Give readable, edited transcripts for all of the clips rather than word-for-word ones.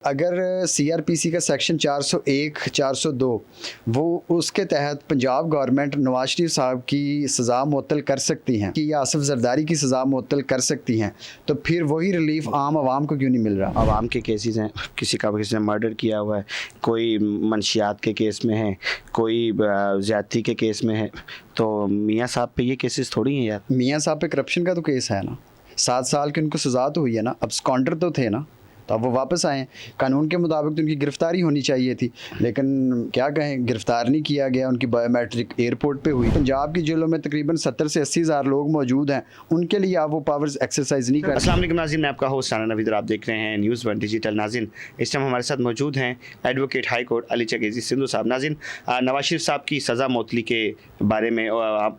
अगर सीआरपीसी का सेक्शन 401, 402 वो उसके तहत पंजाब गवर्नमेंट नवाज शरीफ साहब की सज़ा मुअत्तल कर सकती हैं कि या आसिफ जरदारी की सज़ा मुअत्तल कर सकती हैं, तो फिर वही रिलीफ आम आवाम को क्यों नहीं मिल रहा? आवाम के केसेस हैं, किसी ने मर्डर किया हुआ है, कोई मंशियात के केस में है, कोई ज़्यादती के केस में है, तो मियाँ साहब पे ये केसेस थोड़ी हैं यार। मियाँ साहब पे करप्शन का तो केस है ना, 7 साल की उनको सज़ा तो हुई है ना, अब स्कॉन्डर तो थे ना, तो अब वो वापस आए। कानून के मुताबिक तो उनकी गिरफ्तारी होनी चाहिए थी, लेकिन क्या कहें, गिरफ्तार नहीं किया गया। उनकी बायोमेट्रिक एयरपोर्ट पे हुई। पंजाब की जेलों में तकरीबन 70 से 80 हज़ार लोग मौजूद हैं, उनके लिए आप वो पावर्स एक्सरसाइज नहीं कर। अस्सलाम वालेकुम नाज़रीन, मैं आपका होस्ट राना नवीद और आप देख रहे हैं न्यूज़ 1 डिजिटल। नाज़रीन, इस टाइम हमारे साथ मौजूद हैं advocate high court Ali Changezi Sindhu साहब। नाज़रीन, नवाज शरीफ साहब की सज़ा मुअत्तली के बारे में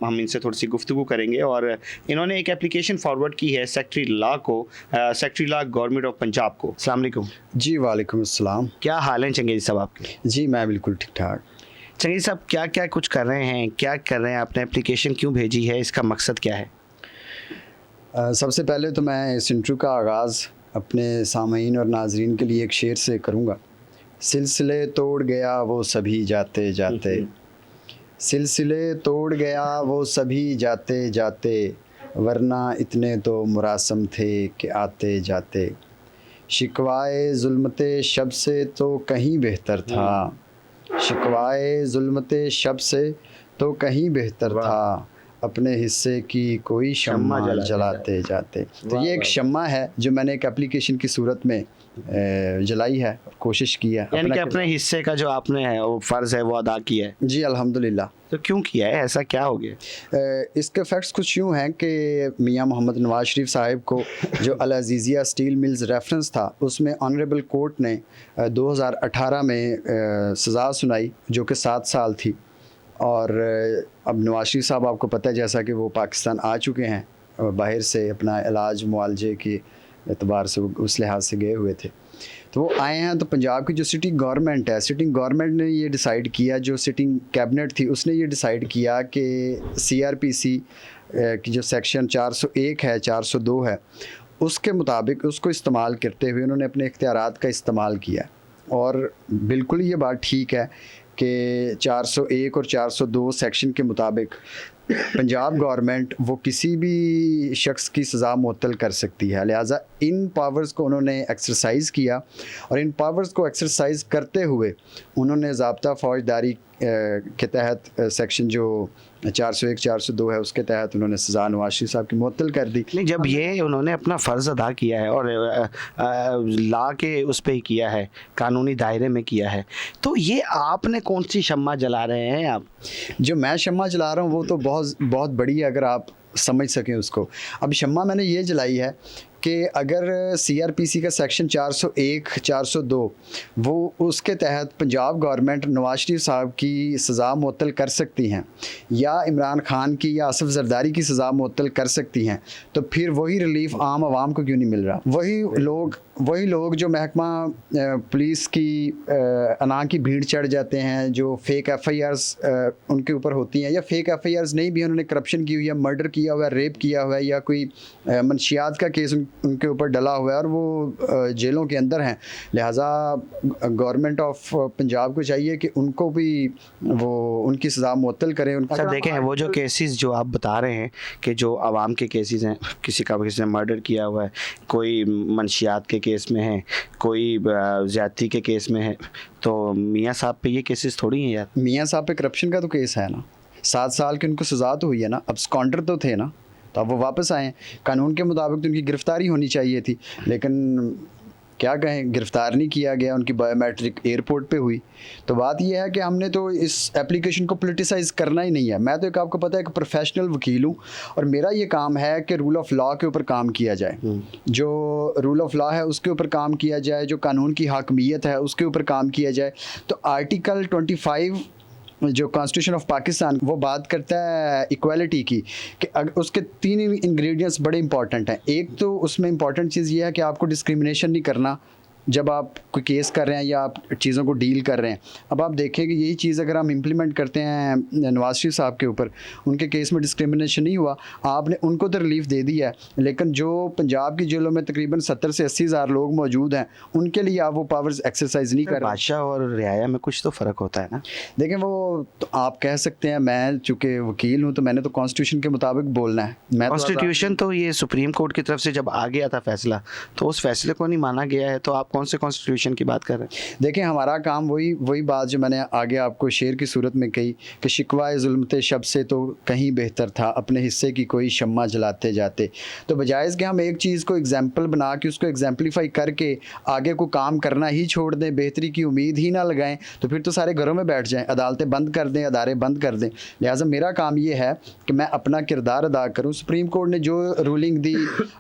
हम इनसे थोड़ी सी गुफ्तगू करेंगे और इन्होंने एक एप्लीकेशन फॉरवर्ड की है secretary law government of Punjab को। अस्सलाम वालेकुम। जी वालेकुम अस्सलाम। क्या हाल है चंगेज़ी साहब आपके? जी मैं बिल्कुल ठीक ठाक। चंगेज़ी साहब, क्या क्या कुछ कर रहे हैं, क्या कर रहे हैं, आपने एप्लीकेशन क्यों भेजी है, इसका मकसद क्या है? सबसे पहले तो मैं इस इंटरव्यू का आगाज़ अपने सामीन और नाजरीन के लिए एक शेर से करूँगा। सिलसिले तोड़ गया वो सभी जाते जाते, सिलसिले तोड़ गया वो सभी जाते जाते, वरना इतने तो मुरासम थे कि आते जाते। शिकवाए ज़ुल्मते शब से तो कहीं बेहतर था, शिकवाए ज़ुल्मते शब से तो कहीं बेहतर था, अपने हिस्से की कोई शम्मा जलाते जाते। तो ये एक शम्मा है जो मैंने एक एप्लीकेशन की सूरत में जलाई है, कोशिश की है। यानी कि अपने हिस्से का जो आपने है वो फ़र्ज़ है वो अदा किया है। जी अल्हम्दुलिल्लाह। तो क्यों किया है, ऐसा क्या हो गया? इसके फैक्ट्स कुछ यूँ हैं कि मियाँ मोहम्मद नवाज शरीफ साहब को जो अल अज़ीज़िया स्टील मिल्स रेफरेंस था, उसमें ऑनरेबल कोर्ट ने 2018 में सज़ा सुनाई जो कि 7 साल थी। और अब नवाज शरीफ साहब, आपको पता है जैसा कि वो पाकिस्तान आ चुके हैं, बाहर से अपना इलाज मुआलजे के एतबार से उस लिहाज से गए हुए थे, तो वो आए हैं। तो पंजाब की जो सिटिंग गवर्नमेंट है, सिटिंग गवर्नमेंट ने ये डिसाइड किया, जो सिटिंग कैबिनेट थी उसने ये डिसाइड किया कि सीआरपीसी की जो सेक्शन 401 है, 402 है, उसके मुताबिक उसको इस्तेमाल करते हुए उन्होंने अपने इख्तियारात का इस्तेमाल किया। और बिल्कुल ये बात ठीक है कि 401 और 402 सेक्शन के मुताबिक पंजाब गवर्नमेंट वो किसी भी शख्स की सज़ा मुअत्तल कर सकती है। लिहाजा इन पावर्स को उन्होंने एक्सरसाइज किया और इन पावर्स को एक्सरसाइज करते हुए उन्होंने ज़ाब्ता फ़ौजदारी के तहत सेक्शन जो 401, 402 है उसके तहत उन्होंने सज़ा नवाज शरीफ साहब की मुअत्तल कर दी। नहीं, जब ये उन्होंने अपना फ़र्ज़ अदा किया है और लॉ के उस पे ही किया है, कानूनी दायरे में किया है, तो ये आपने कौन सी शम्मा जला रहे हैं आप? जो मैं शम्मा जला रहा हूँ वो तो बहुत बहुत बड़ी है, अगर आप समझ सकें उसको। अब शम्मा मैंने ये जलाई है कि अगर सीआरपीसी का सेक्शन 401, 402 वो उसके तहत पंजाब गवर्नमेंट नवाज शरीफ साहब की सज़ा मुअत्तल कर सकती हैं या इमरान खान की या आसिफ जरदारी की सज़ा मुअत्तल कर सकती हैं, तो फिर वही रिलीफ आम आवाम को क्यों नहीं मिल रहा? वही लोग जो महकमा पुलिस की अना की भीड़ चढ़ जाते हैं, जो फेक एफआईआर्स उनके ऊपर होती हैं, या फेक एफआईआर्स नहीं भी, उन्होंने करप्शन की हुई है, मर्डर किया हुआ है, रेप किया हुआ है, या कोई मंशियात का केस उनके ऊपर डला हुआ है और वो जेलों के अंदर हैं। लिहाजा गवर्नमेंट ऑफ पंजाब को चाहिए कि उनको भी वो उनकी सज़ा मुअत्तल करें। सर देखें, वो जो केसेस जो आप बता रहे हैं कि जो आवाम के केसेस हैं, किसी ने मर्डर किया हुआ है, कोई मंशियात के केस में है, कोई ज़्यादती के केस में है, तो मियाँ साहब पे ये केसेस थोड़ी हैं यार। मियाँ साहब पे करप्शन का तो केस है ना, 7 साल की उनको सज़ा तो हुई है ना, अब स्कॉन्डर तो थे ना, तो अब वो वापस आए। कानून के मुताबिक तो उनकी गिरफ्तारी होनी चाहिए थी, लेकिन क्या कहें, गिरफ्तार नहीं किया गया, उनकी बायोमेट्रिक एयरपोर्ट पे हुई। तो बात यह है कि हमने तो इस एप्लीकेशन को पोलिटिसाइज़ करना ही नहीं है। मैं तो एक, आपको पता है, एक प्रोफेशनल वकील हूँ और मेरा ये काम है कि रूल ऑफ लॉ के ऊपर काम किया जाए, जो रूल ऑफ लॉ है उसके ऊपर काम किया जाए, जो कानून की हाकमियत है उसके ऊपर काम किया जाए। तो आर्टिकल 25 जो कॉन्स्टिट्यूशन ऑफ पाकिस्तान वो बात करता है इक्वालिटी की, कि उसके 3 इंग्रेडिएंट्स बड़े इंपॉर्टेंट हैं। एक तो उसमें इंपॉर्टेंट चीज़ ये है कि आपको डिस्क्रिमिनेशन नहीं करना जब आप कोई केस कर रहे हैं या आप चीज़ों को डील कर रहे हैं। अब आप देखें कि यही चीज़ अगर हम इम्प्लीमेंट करते हैं नवाज शरीफ साहब के ऊपर, उनके केस में डिस्क्रिमिनेशन नहीं हुआ, आपने उनको तो रिलीफ दे दिया है, लेकिन जो पंजाब की जेलों में तकरीबन 70 से 80 हज़ार लोग मौजूद हैं, उनके लिए आप वो पावर्स एक्सरसाइज नहीं कर रहे। बादशाह और रियाया में कुछ तो फ़र्क होता है ना। देखें वो तो आप कह सकते हैं, मैं चूँकि वकील हूँ तो मैंने तो कॉन्स्टिट्यूशन के मुताबिक बोलना है। मैं कॉन्स्टिट्यूशन तो ये सुप्रीम कोर्ट की तरफ से जब आ गया था फैसला, तो उस फैसले को नहीं माना गया है, तो आप कौन से कॉन्स्टिट्यूशन की बात कर रहे हैं? देखें हमारा काम वही बात जो मैंने आगे आपको शेर की सूरत में कही कि शिकवाए ज़ुल्मते शब से तो कहीं बेहतर था, अपने हिस्से की कोई शम्मा जलाते जाते। तो बजाय कि हम एक चीज़ को एग्जाम्पल बना के उसको एग्जाम्पलीफाई करके आगे को काम करना ही छोड़ दें, बेहतरी की उम्मीद ही ना लगाएं, तो फिर तो सारे घरों में बैठ जाएं, अदालतें बंद कर दें, अदारे बंद कर दें। लिहाजा मेरा काम ये है कि मैं अपना किरदार अदा करूँ। सुप्रीम कोर्ट ने जो रूलिंग दी,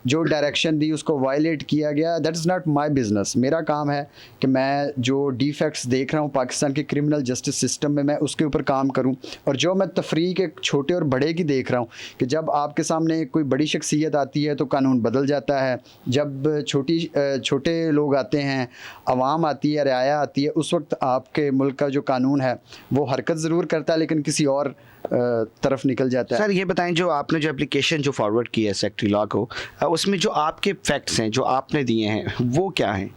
जो डायरेक्शन दी, उसको वायलेट किया गया, that is not my business. मेरा काम है कि मैं जो डिफेक्ट्स देख रहा हूँ पाकिस्तान के क्रिमिनल जस्टिस सिस्टम में, मैं उसके ऊपर काम करूँ। और जो मैं तफरीक एक छोटे और बड़े की देख रहा हूँ कि जब आपके सामने कोई बड़ी शख्सियत आती है तो कानून बदल जाता है, जब छोटे लोग आते हैं, अवाम आती है, रियाया आती है, उस वक्त आपके मुल्क का जो कानून है वो हरकत ज़रूर करता है लेकिन किसी और तरफ निकल जाता है। सर ये बताएं, जो आपने जो एप्लीकेशन जो फॉरवर्ड की है सेक्रेटरी लॉ को, उसमें जो आपके फैक्ट्स हैं जो आपने दिए हैं वो क्या हैं?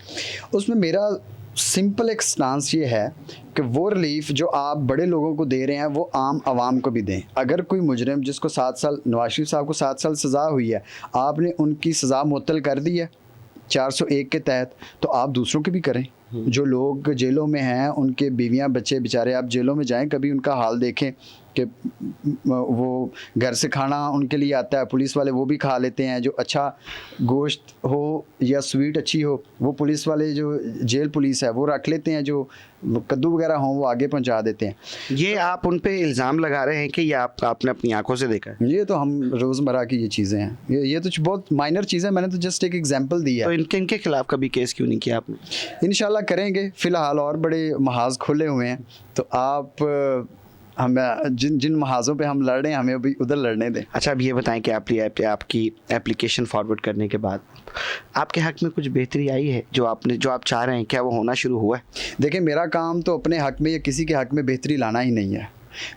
उसमें मेरा सिंपल एक स्टांस ये है कि वो रिलीफ जो आप बड़े लोगों को दे रहे हैं वो आम आवाम को भी दें। अगर कोई मुजरिम जिसको 7 साल, नवाज शरीफ साहब को 7 साल सज़ा हुई है, आपने उनकी सज़ा मुअत्तल कर दी है 401 के तहत, तो आप दूसरों की भी करें। जो लोग जेलों में हैं, उनके बीवियां बच्चे बेचारे, आप जेलों में जाएं, कभी उनका हाल देखें कि वो घर से खाना उनके लिए आता है, पुलिस वाले वो भी खा लेते हैं। जो अच्छा गोश्त हो या स्वीट अच्छी हो, वो पुलिस वाले जो जेल पुलिस है वो रख लेते हैं, जो कद्दू वगैरह हों वो आगे पहुंचा देते हैं। ये आप उन पे इल्ज़ाम लगा रहे हैं कि ये आपने अपनी आंखों से देखा है? ये तो हम रोज़मर्रा की ये चीज़ें हैं, ये तो बहुत माइनर चीज़ें, मैंने तो जस्ट एक एग्जांपल दिया है। तो इनके खिलाफ कभी केस क्यों नहीं किया आपने? इंशाल्लाह करेंगे, फ़िलहाल और बड़े महाज खुले हुए हैं, तो आप हम जिन महाजों पे हम लड़ रहे हैं हमें अभी उधर लड़ने दें। अच्छा, अब ये बताएं कि आपकी एप्लीकेशन फॉरवर्ड करने के बाद आपके हक़ में कुछ बेहतरी आई है? जो आप चाह रहे हैं, क्या वो होना शुरू हुआ है? देखिए मेरा काम तो अपने हक़ में या किसी के हक़ में बेहतरी लाना ही नहीं है।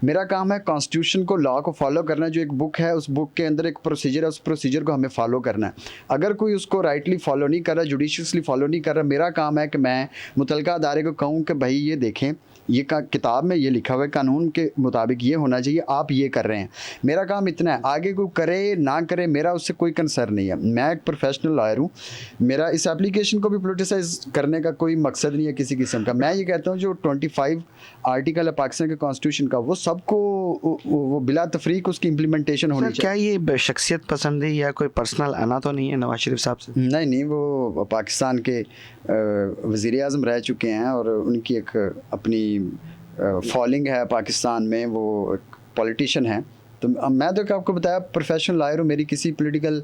मेरा काम है कॉन्स्टिट्यूशन को, लॉ को फॉलो करना। जो एक बुक है, उस बुक के अंदर एक प्रोसीजर है, उस प्रोसीजर को हमें फॉलो करना है। अगर कोई उसको राइटली फॉलो नहीं कर रहा, जुडिशियसली फॉलो नहीं कर रहा, मेरा काम है कि मैं मुतलका अदारे को कहूँ कि भाई ये देखें, ये किताब में ये लिखा हुआ है, कानून के मुताबिक ये होना चाहिए, आप ये कर रहे हैं। मेरा काम इतना है, आगे कोई करे ना करे मेरा उससे कोई कंसर्न नहीं है। मैं एक प्रोफेशनल लॉयर हूँ, मेरा इस एप्लीकेशन को भी पोलिटिसाइज करने का कोई मकसद नहीं है किसी किस्म का। मैं ये कहता हूँ जो 25 आर्टिकल है पाकिस्तान के कॉन्स्टिट्यूशन का, वो सबको वो बिला तफरीक उसकी इम्प्लीमेंटेशन होनी चाहिए। क्या ये शख्सियत पसंदी या कोई पर्सनल आना तो नहीं है नवाज शरीफ साहब से? नहीं, वो पाकिस्तान के वज़ीर आज़म रह चुके हैं और उनकी एक अपनी फॉलोइंग है पाकिस्तान में, वो एक पॉलिटिशियन हैं। तो मैं तो आपको बताया प्रोफेशनल लॉयर हूँ, मेरी किसी पॉलिटिकल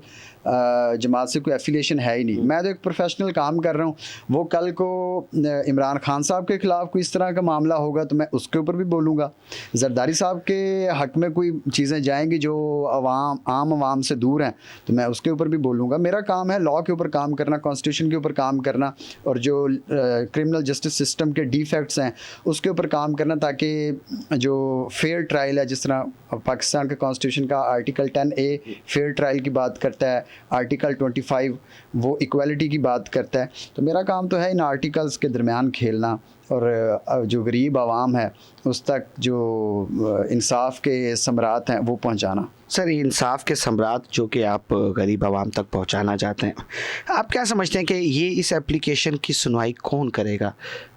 जमात से कोई एफिलिएशन है ही नहीं। मैं तो एक प्रोफेशनल काम कर रहा हूँ। वो कल को इमरान खान साहब के ख़िलाफ़ कोई इस तरह का मामला होगा तो मैं उसके ऊपर भी बोलूँगा। जरदारी साहब के हक़ में कोई चीज़ें जाएंगी जो आम आवाम से दूर हैं तो मैं उसके ऊपर भी बोलूँगा। मेरा काम है लॉ के ऊपर काम करना, कॉन्स्टिट्यूशन के ऊपर काम करना, और जो क्रिमिनल जस्टिस सिस्टम के डिफेक्ट्स हैं उसके ऊपर काम करना, ताकि जो फेयर ट्रायल है, जिस तरह पाकिस्तान के कॉन्स्टिट्यूशन का आर्टिकल 10A फेयर ट्रायल की बात करता है, आर्टिकल 25 वो इक्वालिटी की बात करता है। तो मेरा काम तो है इन आर्टिकल्स के दरमियान खेलना और जो गरीब आवाम है उस तक जो इंसाफ के समरात हैं वो पहुंचाना। सर, इंसाफ के सम्राट जो कि आप गरीब आवाम तक पहुंचाना चाहते हैं, आप क्या समझते हैं कि ये इस एप्लीकेशन की सुनवाई कौन करेगा?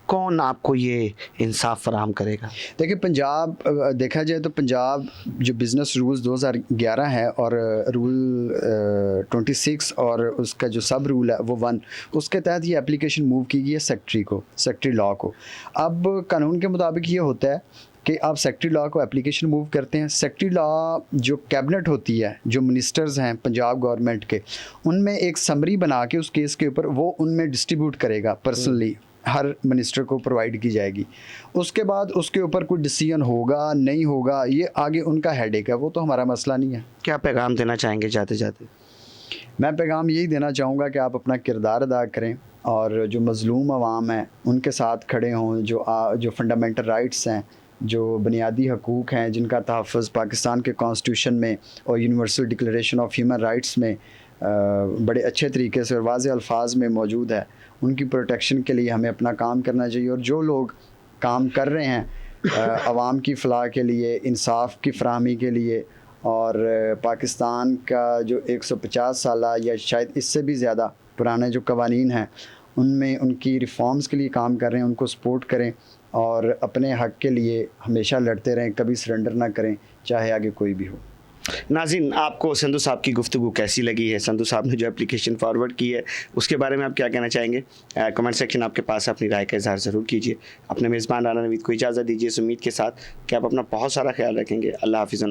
कौन आपको ये इंसाफ फराहम करेगा? देखिए पंजाब, देखा जाए तो पंजाब जो बिज़नेस रूल्स 2011 है और रूल 26 और उसका जो सब रूल है वो 1, उसके तहत ये एप्लीकेशन मूव की गई है सेक्रेटरी लॉ को। अब कानून के मुताबिक ये होता है कि आप सेक्रेटरी लॉ को एप्लीकेशन मूव करते हैं। सेक्रेटरी लॉ जो कैबिनेट होती है, जो मिनिस्टर्स हैं पंजाब गवर्नमेंट के, उनमें एक समरी बना के उस केस के ऊपर वो उनमें डिस्ट्रीब्यूट करेगा, पर्सनली हर मिनिस्टर को प्रोवाइड की जाएगी। उसके बाद उसके ऊपर कोई डिसीजन होगा नहीं होगा ये आगे उनका हेडेक है, वो तो हमारा मसला नहीं है। क्या पैगाम देना चाहेंगे जाते जाते? मैं पैगाम यही देना चाहूँगा कि आप अपना किरदार अदा करें, और जो मज़लूम अवाम है उनके साथ खड़े हों, जो फंडामेंटल राइट्स हैं, जो बुनियादी हकूक़ हैं जिनका तहफ़्फ़ुज़ पाकिस्तान के कॉन्स्टिट्यूशन में और universal declaration of human rights में बड़े अच्छे तरीके से और वाज़ेह अल्फाज में मौजूद है, उनकी प्रोटेक्शन के लिए हमें अपना काम करना चाहिए। और जो लोग काम कर रहे हैं आवाम की फ़लाह के लिए, इंसाफ की फ़राहमी के लिए, और पाकिस्तान का जो 150 साला या शायद इससे भी ज़्यादा पुराने जो कवानीन हैं उनमें उनकी रिफ़ॉर्म्स के लिए काम कर रहे हैं, उनको सपोर्ट करें और अपने हक़ के लिए हमेशा लड़ते रहें, कभी सरेंडर ना करें, चाहे आगे कोई भी हो। नाज़रीन, आपको संधू साहब की गुफ्तगू कैसी लगी है? संधू साहब ने जो एप्लीकेशन फॉरवर्ड की है उसके बारे में आप क्या कहना चाहेंगे? कमेंट सेक्शन आपके पास, अपनी राय का इज़हार ज़रूर कीजिए। अपने मेज़बान राना नवीद को इजाज़त दीजिए इस उम्मीद के साथ कि आप अपना बहुत सारा ख्याल रखेंगे। अल्लाह हाफ़िज़।